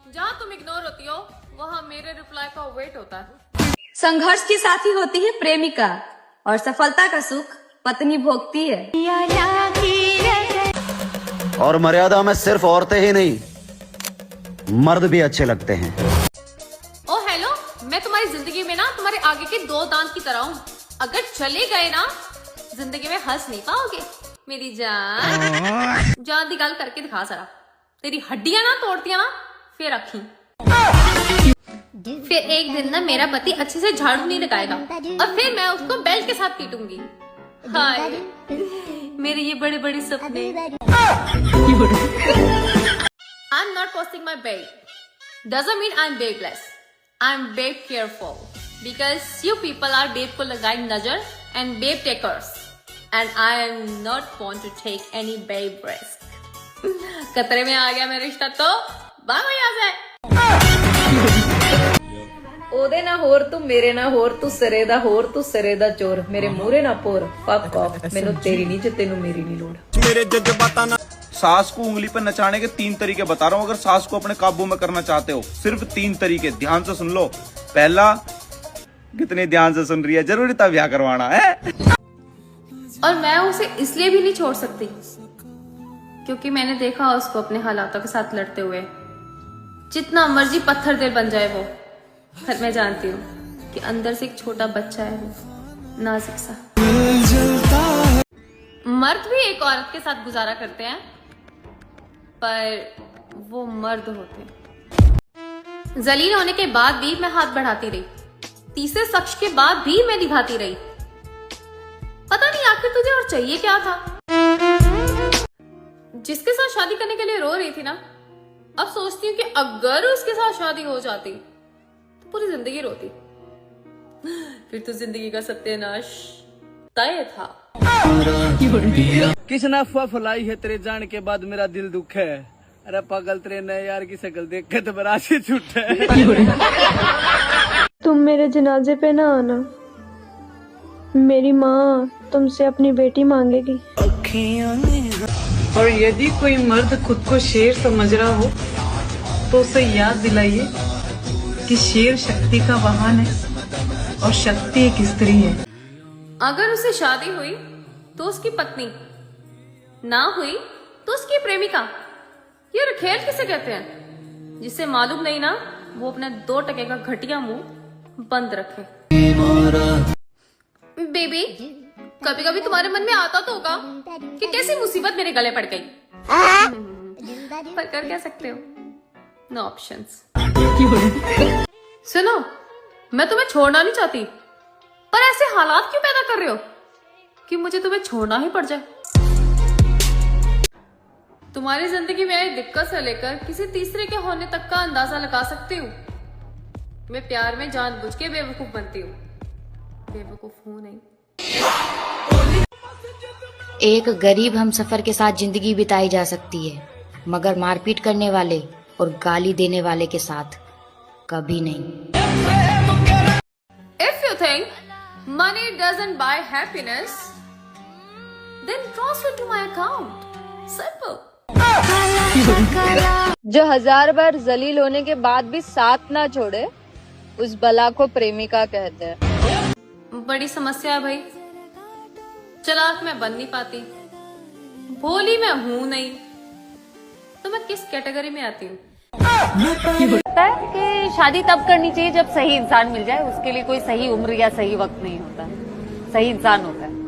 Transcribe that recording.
जहाँ तुम इग्नोर होती हो वहाँ मेरे रिप्लाई का वेट होता है। संघर्ष की साथी होती है प्रेमिका और सफलता का सुख पत्नी भोगती है। और मर्यादा में सिर्फ औरतें ही नहीं, मर्द भी अच्छे लगते हैं। ओ हेलो, मैं तुम्हारी जिंदगी में ना तुम्हारे आगे के दो दांत की तरह हूँ। अगर चले गए ना जिंदगी में हंस नहीं पाओगे। मेरी जान जान दी गल करके दिखा जरा। तेरी हड्डियां ना तोड़तियां ना फिर रखी। फिर एक दिन ना मेरा पति अच्छे से झाड़ू नहीं लगाएगा और फिर मैं उसको बेल्ट के साथ पीटूंगी। हाय मेरे ये बड़े बड़े सपने। I'm not posting my babe. Doesn't mean I'm babeless. I'm babe careful because you people are babe को लगाई नजर and babe takers and I am not want to take any babe risk. खतरे में आ गया मेरा रिश्ता तो भागो यहाँ से। ओदे ना होर तू मेरे ना होर तू सिरे दा होर तू सिरे दा चोर मेरे मूहरे ना पोर फक ऑफ मैनू तेरी नहीं जे तेनू मेरी नहीं लोड़। मेरे जज्बाता ना सास को उंगली पर नचाने के 3 तरीके बता रहा हूँ। अगर सास को अपने काबू में करना चाहते हो सिर्फ 3 तरीके, ध्यान से सुन लो। पहला, कितने ध्यान से सुन रही है, जरूरी था ब्याह करवाना है। और मैं उसे इसलिए भी नहीं छोड़ सकती क्योंकि मैंने देखा उसको अपने हालातों के साथ लड़ते हुए। जितना मर्जी पत्थर दिल बन जाए वो, पर मैं जानती हूँ कि अंदर से एक छोटा बच्चा है वो, नाजुक सा। मर्द भी एक औरत के साथ गुजारा करते हैं पर वो मर्द होते हैं। जलील होने के बाद भी मैं हाथ बढ़ाती रही, तीसरे शख्स के बाद भी मैं निभाती रही। पता नहीं आखिर तुझे और चाहिए क्या था। जिसके साथ शादी करने के लिए रो रही थी ना, अब सोचती हूँ कि अगर उसके साथ शादी हो जाती तो पूरी जिंदगी रोती। फिर तो जिंदगी का सत्यानाश तय था। किसने अफवाह फैलाई है तेरे जाने के बाद मेरा दिल दुख है। अरे पागल तेरे नए यार की शक्ल देख के तो बड़ा से छूटे। तुम मेरे जनाजे पे ना आना, मेरी माँ तुमसे अपनी बेटी मांगेगी। और यदि कोई मर्द खुद को शेर समझ रहा हो तो उसे याद दिलाइए कि शेर शक्ति का वाहन है और शक्ति एक स्त्री है। अगर उसे शादी हुई तो उसकी पत्नी, ना हुई तो उसकी प्रेमिका। ये रखेल किसे कहते हैं? जिसे मालूम नहीं ना वो अपने 2 टके का घटिया मुंह बंद रखे। बेबी, कभी कभी तुम्हारे मन में आता तो होगा कि कैसी मुसीबत मेरे गले पड़ गई, पर कर क्या सकते हो? No options. सुनो, मैं तुम्हें छोड़ना नहीं चाहती, पर ऐसे हालात क्यों पैदा कर रहे हो कि मुझे तुम्हें छोड़ना ही पड़ जाए। तुम्हारी जिंदगी में आई दिक्कत से लेकर किसी तीसरे के होने तक का अंदाजा लगा सकती हूँ। मैं प्यार में जानबूझ के बेवकूफ बनती हूँ, बेवकूफ हूँ नहीं। एक गरीब हमसफर के साथ जिंदगी बिताई जा सकती है, मगर मारपीट करने वाले और गाली देने वाले के साथ कभी नहीं। If you think money doesn't buy happiness, then transfer to my account. Simple. जो 1000 बार जलील होने के बाद भी साथ ना छोड़े उस बला को प्रेमिका कहते हैं। बड़ी समस्या है भाई। चालाक मैं बन नहीं पाती, भोली मैं हूं नहीं, तो मैं किस कैटेगरी में आती हूँ? लगता है कि शादी तब करनी चाहिए जब सही इंसान मिल जाए। उसके लिए कोई सही उम्र या सही वक्त नहीं होता, सही इंसान होता है।